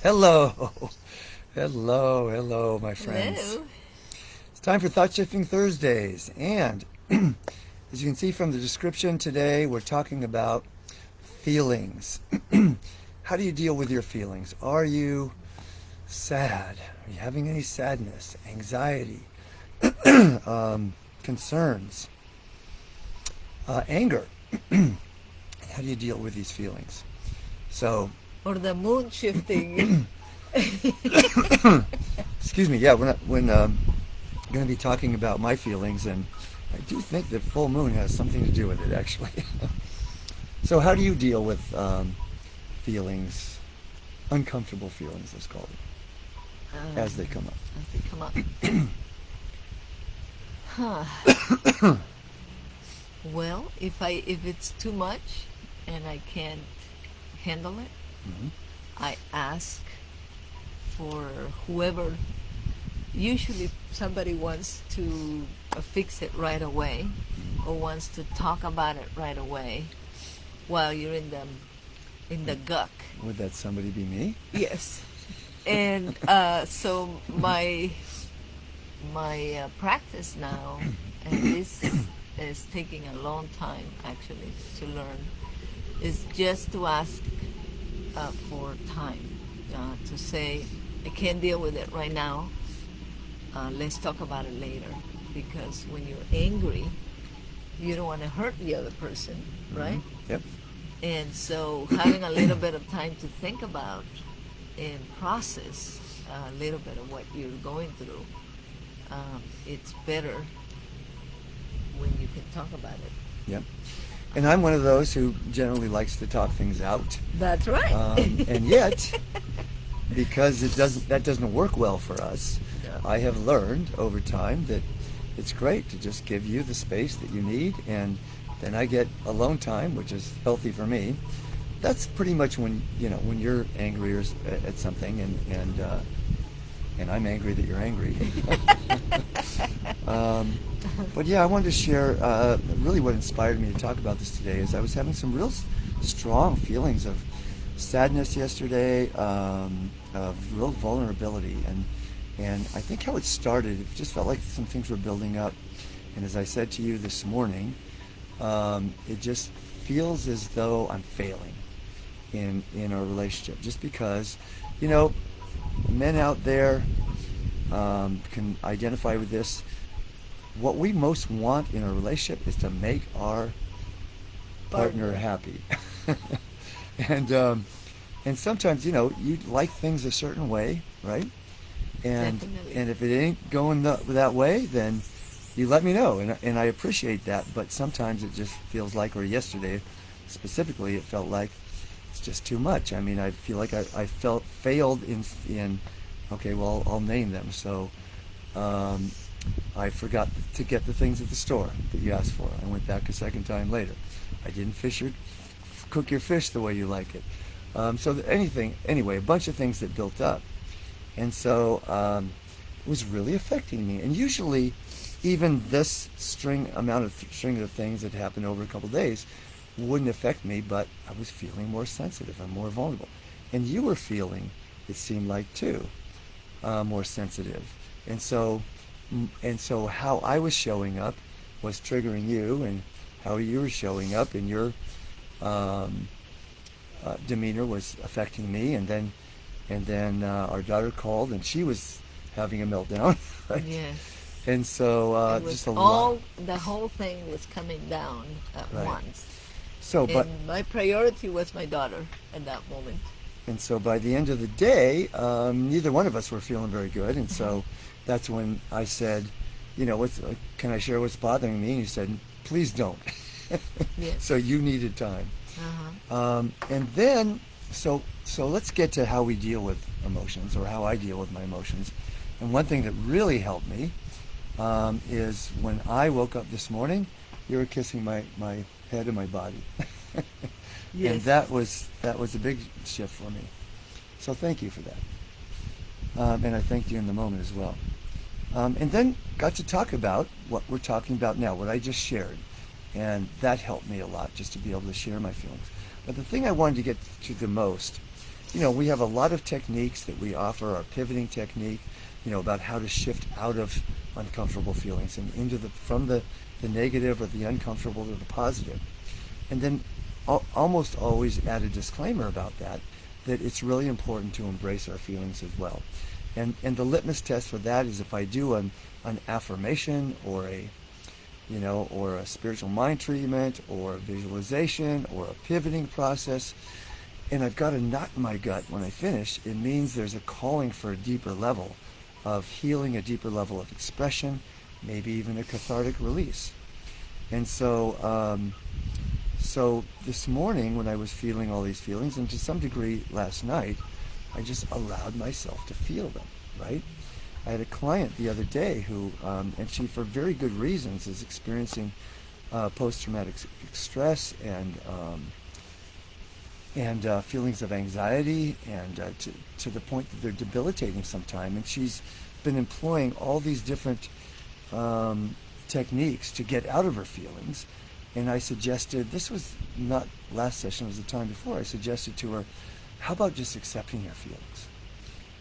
Hello. Hello, my friends. Hello. It's time for Thought Shifting Thursdays. And as you can see from the description today, we're talking about feelings. How do you deal with your feelings? Are you sad? Are you having any sadness, anxiety, concerns, anger? How do you deal with these feelings? So, Or the moon shifting. excuse me, yeah, when going to be talking about my feelings, and I do think that full moon has something to do with it, actually. So, how do you deal with feelings, uncomfortable feelings, let's call it, as they come up? As they come up. Huh. Well, if it's too much and I can't handle it, Hmm. I ask for whoever. Usually, somebody wants to fix it right away, or wants to talk about it right away, while you're in the guck. Would that somebody be me? Yes. And so my practice now, and this is taking a long time actually to learn, is just to ask for time, to say, I can't deal with it right now. Let's talk about it later. Because when you're angry, you don't want to hurt the other person, right? Yep. And so having a little bit of time to think about and process a little bit of what you're going through, it's better when you can talk about it. Yep. And I'm one of those who generally likes to talk things out. That's right. And yet, because that doesn't work well for us, Yeah. I have learned over time that it's great to just give you the space that you need, and then I get alone time, which is healthy for me. That's pretty much when when you're angry at something, and I'm angry that you're angry. But yeah, I wanted to share really what inspired me to talk about this today. Is I was having some real strong feelings of sadness yesterday, of real vulnerability, and I think how it started, it just felt like some things were building up. And as I said to you this morning, it just feels as though I'm failing in our relationship, just because, men out there can identify with this. What we most want in a relationship is to make our partner happy. And sometimes, you like things a certain way, right? Definitely. And if it ain't going that way, then you let me know, and I appreciate that. But sometimes it just feels like, or yesterday specifically, it felt like it's just too much. I mean, I feel like I felt failed in okay, well, I'll name them. So I forgot to get the things at the store that you asked for. I went back a second time later. I didn't cook your fish the way you like it. Anyway, a bunch of things that built up. And so it was really affecting me. And usually, even this string of things that happened over a couple of days wouldn't affect me, but I was feeling more sensitive and more vulnerable. And you were feeling, it seemed like too, more sensitive. And so how I was showing up was triggering you, and how you were showing up in your demeanor was affecting me. And then our daughter called, and she was having a meltdown. Right? Yes. And so It was just a lot. the whole thing was coming down at Right. once. So, but And my priority was my daughter at that moment. and so by the end of the day, neither one of us were feeling very good. And so that's when I said, can I share what's bothering me? And you said, please don't. Yes. So you needed time. Uh-huh. And then, so let's get to how we deal with emotions, or how I deal with my emotions. And one thing that really helped me is when I woke up this morning, you were kissing my head and my body. Yes. And that was a big shift for me. So thank you for that. And I thanked you in the moment as well. And then got to talk about what we're talking about now, what I just shared. And that helped me a lot, just to be able to share my feelings. But the thing I wanted to get to the most we have a lot of techniques that we offer. Our pivoting technique, about how to shift out of uncomfortable feelings and into from the negative or the uncomfortable to the positive. And then almost always add a disclaimer about that it's really important to embrace our feelings as well. And the litmus test for that is if I do an affirmation or or a spiritual mind treatment or a visualization or a pivoting process, and I've got a knot in my gut when I finish, it means there's a calling for a deeper level of healing, a deeper level of expression, maybe even a cathartic release. And so this morning when I was feeling all these feelings, and to some degree last night, I just allowed myself to feel them, right? I had a client the other day who, and she for very good reasons, is experiencing post-traumatic stress and feelings of anxiety, and to the point that they're debilitating sometimes. And she's been employing all these different techniques to get out of her feelings. And I suggested, this was not last session, it was the time before, I suggested to her, how about just accepting your feelings?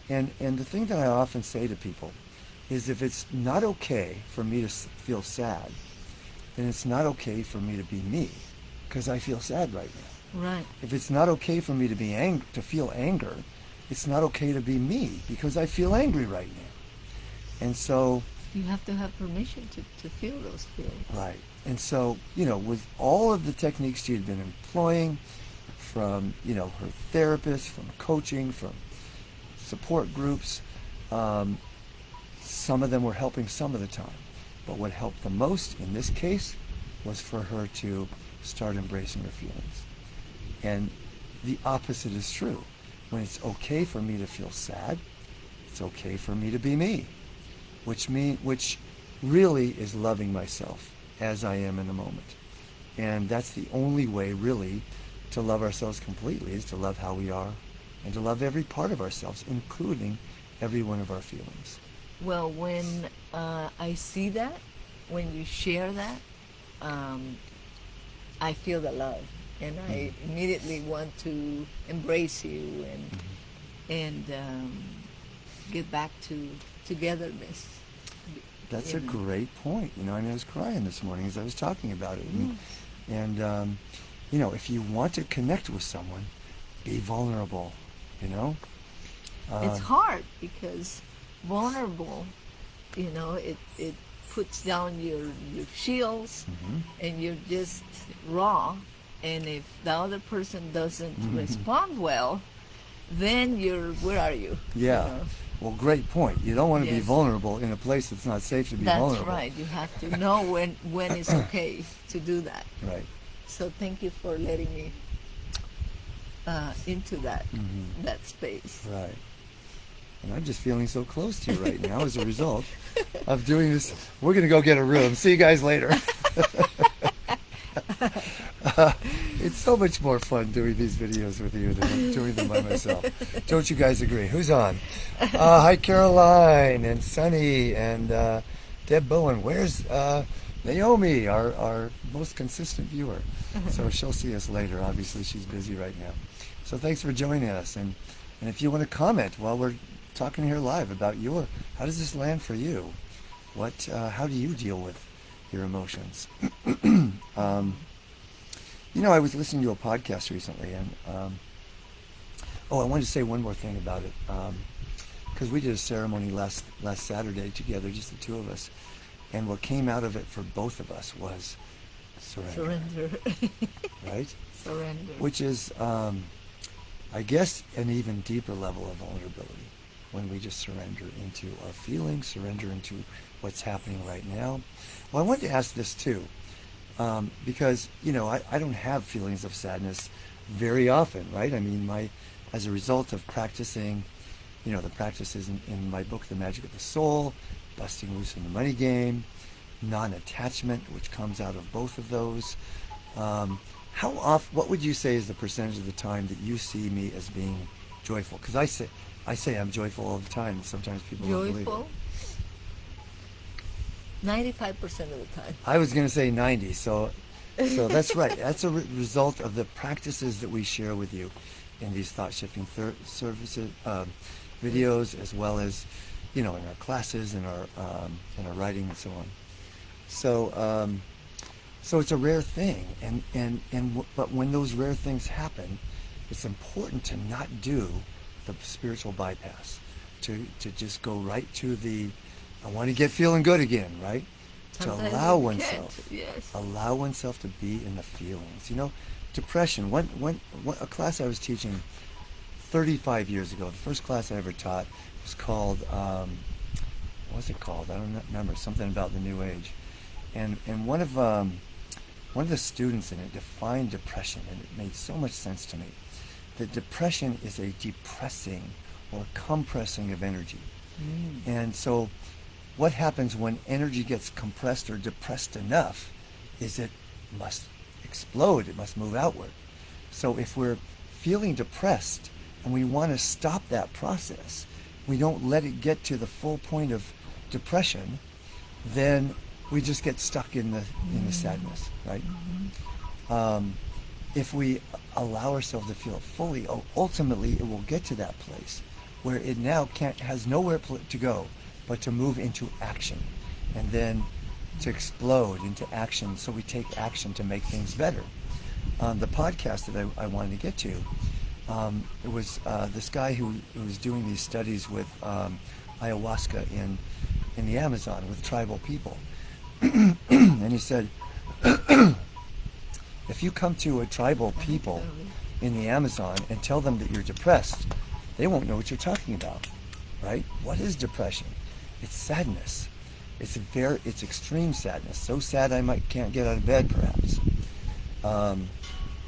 And the thing that I often say to people is, if it's not okay for me to feel sad, then it's not okay for me to be me, because I feel sad right now. Right. If it's not okay for me to be to feel anger, it's not okay to be me, because I feel angry right now. And so you have to have permission to feel those feelings. Right. And so, with all of the techniques she had been employing, from, her therapist, from coaching, from support groups, some of them were helping some of the time. But what helped the most in this case was for her to start embracing her feelings. And the opposite is true. When it's okay for me to feel sad, it's okay for me to be me, which really is loving myself as I am in the moment. And that's the only way really to love ourselves completely, is to love how we are and to love every part of ourselves, including every one of our feelings. Well, when I see that, when you share that, I feel the love, and I immediately want to embrace you and get back to togetherness. That's a great point. I was crying this morning as I was talking about it. And if you want to connect with someone, be vulnerable, It's hard because vulnerable, it puts down your shields, and you're just raw. And if the other person doesn't respond well, then where are you? Yeah. Well, great point. You don't want to be vulnerable in a place that's not safe to be vulnerable. That's right. You have to know when it's okay to do that. Right. So thank you for letting me into that space. Right. And I'm just feeling so close to you right now as a result of doing this. We're going to go get a room. See you guys later. It's so much more fun doing these videos with you than doing them by myself. Don't you guys agree? Who's on? Hi, Caroline and Sunny and Deb Bowen. Where's Naomi, our most consistent viewer? So she'll see us later. Obviously, she's busy right now. So thanks for joining us. And if you want to comment while we're talking here live about how does this land for you? How do you deal with your emotions? I was listening to a podcast recently, and I wanted to say one more thing about it, because we did a ceremony last Saturday together, just the two of us, and what came out of it for both of us was surrender. Right? Surrender. Which is, I guess, an even deeper level of vulnerability, when we just surrender into our feelings, surrender into what's happening right now. Well, I wanted to ask this too. Because, I don't have feelings of sadness very often, right? I mean, as a result of practicing, the practices in my book, The Magic of the Soul, Busting Loose from the Money Game, non-attachment, which comes out of both of those. What would you say is the percentage of the time that you see me as being joyful? Because I say I'm joyful all the time, and sometimes people don't believe it. Joyful? 95% of the time. I was going to say 90, so that's right. That's a result of the practices that we share with you. in these thought shifting services, videos, as well as, you know, in our classes, in our writing, and so on. So so it's a rare thing, but when those rare things happen, it's important to not do the spiritual bypass, to just go right to the, I want to get feeling good again, right? Sometimes To allow we oneself, can't, yes. allow oneself to be in the feelings. You know, depression. When a class I was teaching 35 years ago, the first class I ever taught was called, what was it called? I don't remember. Something about the New Age, and one of the students in it defined depression, and it made so much sense to me. That depression is a depressing or compressing of energy. And so what happens when energy gets compressed or depressed enough is it must explode, it must move outward. So if we're feeling depressed and we want to stop that process, we don't let it get to the full point of depression, then we just get stuck in the sadness, right? If we allow ourselves to feel it fully, ultimately it will get to that place where it now has nowhere to go but to move into action, and then to explode into action. So we take action to make things better. The podcast that I wanted to get to, it was this guy who was doing these studies with ayahuasca in the Amazon with tribal people. And he said, if you come to a tribal people in the Amazon and tell them that you're depressed, they won't know what you're talking about, right? What is depression? It's sadness. It's extreme sadness. So sad I can't get out of bed, perhaps.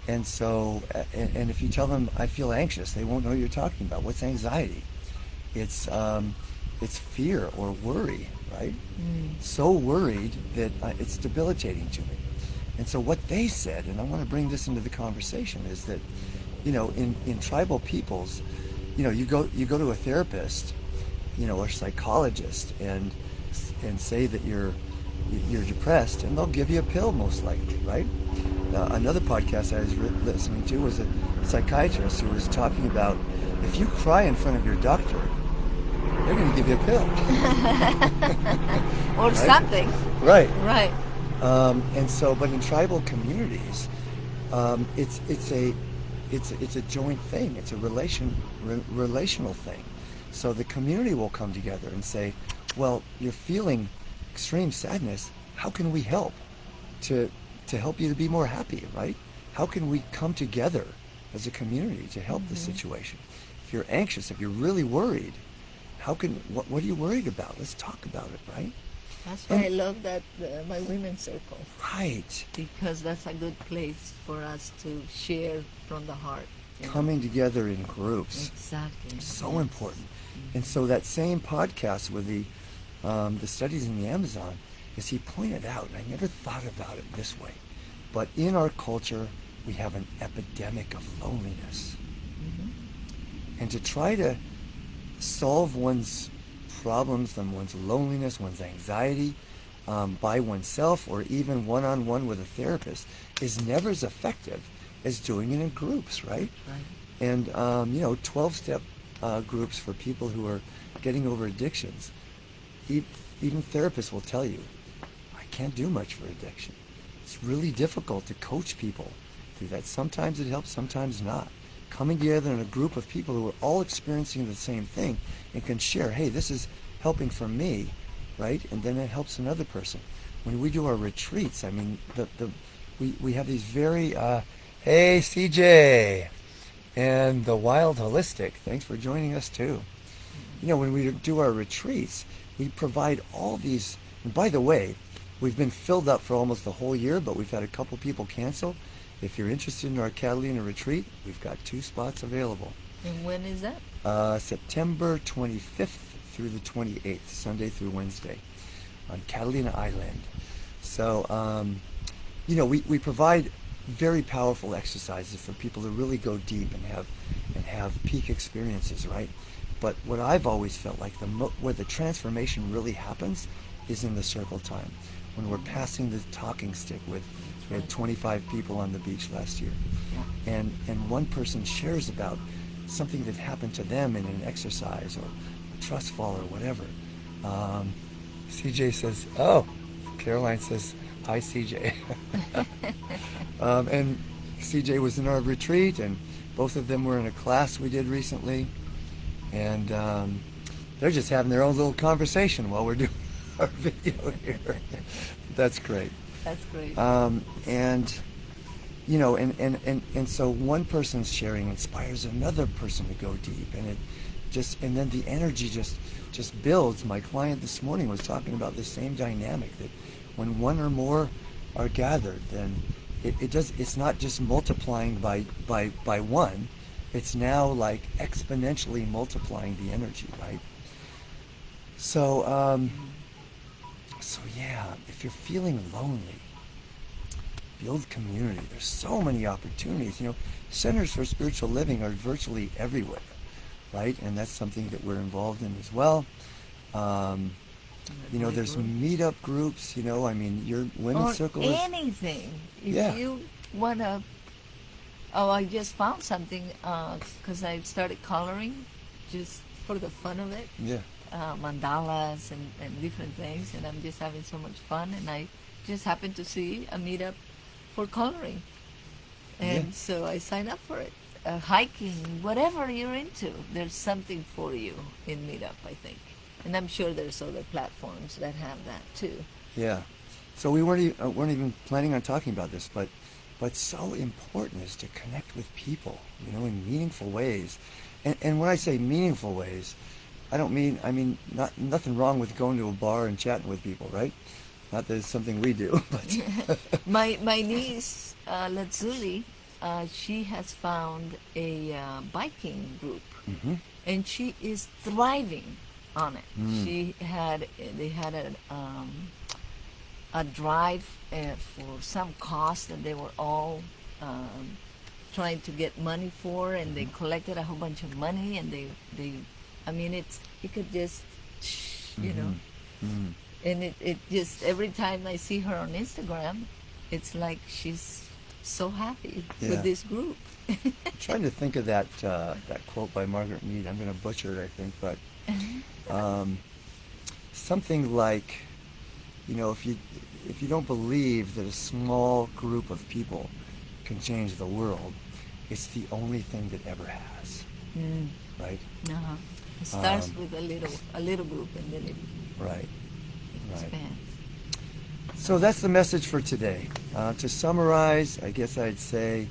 And so, and if you tell them I feel anxious, they won't know what you're talking about. What's anxiety? It's fear or worry, right? So worried that it's debilitating to me. And so what they said, and I want to bring this into the conversation, is that, you know, in tribal peoples, you know, you go to a therapist, you know, or psychologist, and say that you're depressed, and they'll give you a pill most likely, right? Another podcast I was listening to was a psychiatrist who was talking about if you cry in front of your doctor, they're going to give you a pill. Or right? something. Right. Right. And so, but in tribal communities, it's a joint thing. It's a relational thing. So the community will come together and say, well, you're feeling extreme sadness. How can we help to help you to be more happy, right? How can we come together as a community to help the situation? If you're anxious, if you're really worried, what are you worried about? Let's talk about it, right? That's why I love that my women's circle, Right. because that's a good place for us to share from the heart. you know. Coming together in groups. Exactly. So Yes. important. And so that same podcast with the studies in the Amazon, as he pointed out, and I never thought about it this way, but in our culture, we have an epidemic of loneliness. And to try to solve one's problems and one's loneliness, one's anxiety, by oneself or even one-on-one with a therapist is never as effective as doing it in groups, right? Right. And, 12-step groups for people who are getting over addictions. Even therapists will tell you, I can't do much for addiction. It's really difficult to coach people through that. Sometimes it helps, sometimes not. Coming together in a group of people who are all experiencing the same thing and can share, hey, this is helping for me, right? And then it helps another person. When we do our retreats, I mean, we have these very, hey, CJ, and the Wild Holistic, thanks for joining us too. You know, when we do our retreats, we provide all these, and by the way, we've been filled up for almost the whole year, but we've had a couple people cancel. If you're interested in our Catalina retreat, we've got 2 spots available. And when is that? September 25th through the 28th, Sunday through Wednesday, on Catalina Island. So, we provide very powerful exercises for people to really go deep and have peak experiences, right? But what I've always felt like where the transformation really happens is in the circle time, when we're passing the talking stick with, we had 25 people on the beach last year, Yeah. and one person shares about something that happened to them in an exercise or a trust fall or whatever. CJ says, oh, Caroline says, hi, CJ. And CJ was in our retreat, and both of them were in a class we did recently, and they're just having their own little conversation while we're doing our video here. That's great. That's great. And and so one person's sharing inspires another person to go deep, and then the energy just builds. My client this morning was talking about the same dynamic, that when one or more are gathered, then it's not just multiplying by one, it's now like exponentially multiplying the energy, right? So yeah, if you're feeling lonely, build community. There's so many opportunities. Centers for spiritual living are virtually everywhere, right? And that's something that we're involved in as well. There's meetup groups. Your women's or circle is anything. If Yeah. you want to. Oh, I just found something because I started coloring just for the fun of it. yeah. Mandalas and different things, and I'm just having so much fun. And I just happened to see a meetup for coloring, and Yeah. so I signed up for it. Hiking, whatever you're into, there's something for you in meetup, I think. And I'm sure there's other platforms that have that too. Yeah. So we weren't even planning on talking about this, but so important is to connect with people, in meaningful ways. And when I say meaningful ways, I mean nothing wrong with going to a bar and chatting with people, right? Not that it's something we do, but My niece, Lazuli, she has found a biking group, mm-hmm. and she is thriving on it. They had a drive for some cost that they were all trying to get money for, and they collected a whole bunch of money, and they I mean, it could just, Mm-hmm. and it just, every time I see her on Instagram, it's like she's so happy Yeah. with this group. I'm trying to think of that quote by Margaret Mead. I'm going to butcher it, I think, but something like, if you don't believe that a small group of people can change the world, it's the only thing that ever has, right? Uh-huh. It starts with a little group, and then it Right. Right. expands. So that's the message for today. To summarize, I guess I'd say,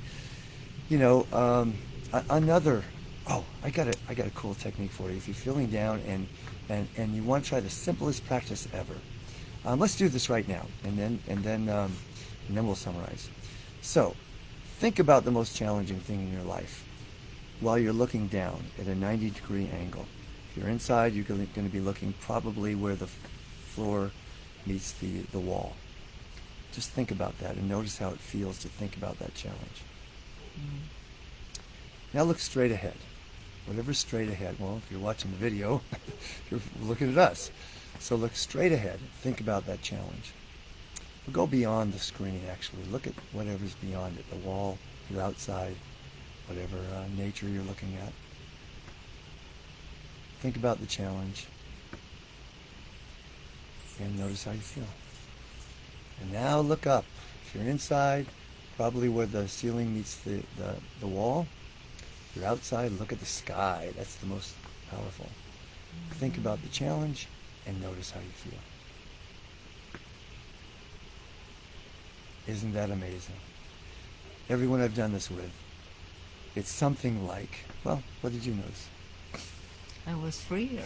another. Oh, I got a cool technique for you. If you're feeling down and you want to try the simplest practice ever, let's do this right now, and then we'll summarize. So, think about the most challenging thing in your life while you're looking down at a 90-degree angle. If you're inside, you're going to be looking probably where the floor meets the wall. Just think about that and notice how it feels to think about that challenge. Now look straight ahead. Whatever's straight ahead. Well, if you're watching the video, you're looking at us. So look straight ahead. Think about that challenge. We'll go beyond the screen, actually. Look at whatever's beyond it. The wall, you're outside, whatever nature you're looking at. Think about the challenge. And notice how you feel. And now look up. If you're inside, probably where the ceiling meets the wall. If you're outside, look at the sky. That's the most powerful. Think about the challenge and notice how you feel. Isn't that amazing? Everyone I've done this with, it's something like, well, what did you notice? I was freer.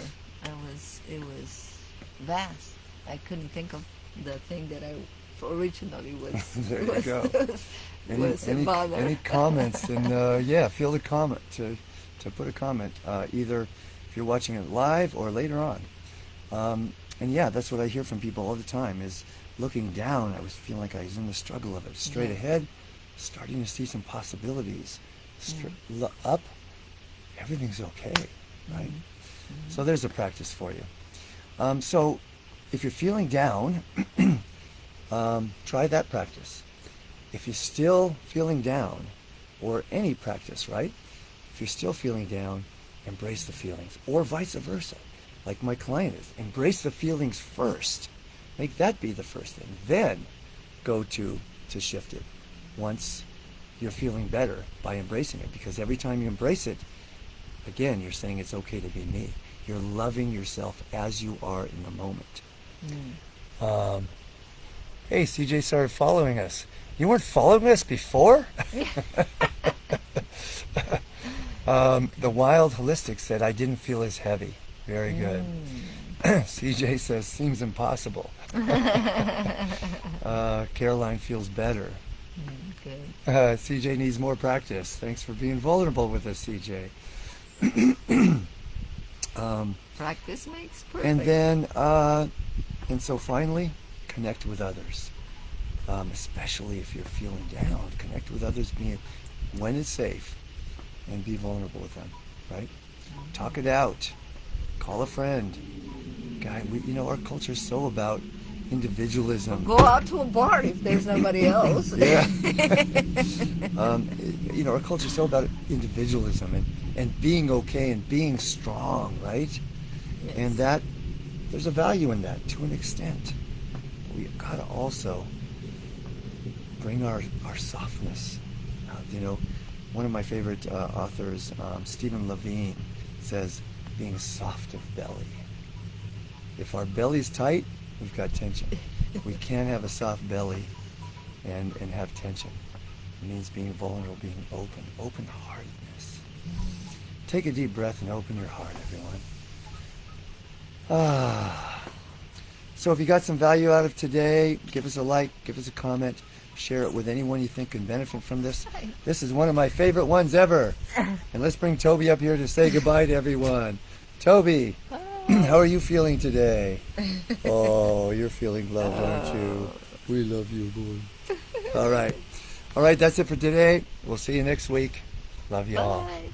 It was vast. I couldn't think of the thing that I originally was. There you go. was a bother. Any comments? And feel the comment to put a comment, either if you're watching it live or later on. And that's what I hear from people all the time is looking down. I was feeling like I was in the struggle of it. Straight ahead, starting to see some possibilities. Up, everything's okay, right? So there's a practice for you. So if you're feeling down, try that practice. If you're still feeling down, or any practice, right? If you're still feeling down, embrace the feelings, or vice versa, like my client is. Embrace the feelings first. Make that be the first thing. Then go to shift it once you're feeling better by embracing it. Because every time you embrace it, again, you're saying it's okay to be me. You're loving yourself as you are in the moment. Hey, CJ started following us. You weren't following us before? The Wild Holistic said, I didn't feel as heavy. Very good. CJ says, seems impossible. Caroline feels better. Good. CJ needs more practice. Thanks for being vulnerable with us, CJ. Practice makes perfect. And then, and so finally, connect with others. Especially if you're feeling down, connect with others when it's safe, and be vulnerable with them, right? Talk it out. Call a friend. Guy, our culture is so about individualism. Go out to a bar if there's nobody else. Yeah. Our culture is so about individualism and being okay and being strong, right? Yes. And there's a value in that to an extent. But we've got to also bring our softness. One of my favorite authors, Stephen Levine, says, being soft of belly. If our belly's tight, we've got tension. We can't have a soft belly and have tension. It means being vulnerable, being open-heartedness. Take a deep breath and open your heart, everyone. So if you got some value out of today, give us a like, give us a comment, share it with anyone you think can benefit from this. This is one of my favorite ones ever. And let's bring Toby up here to say goodbye to everyone. Toby, how are you feeling today? Oh, you're feeling love, aren't you? We love you, boy. All right. All right, that's it for today. We'll see you next week. Love you all. Bye.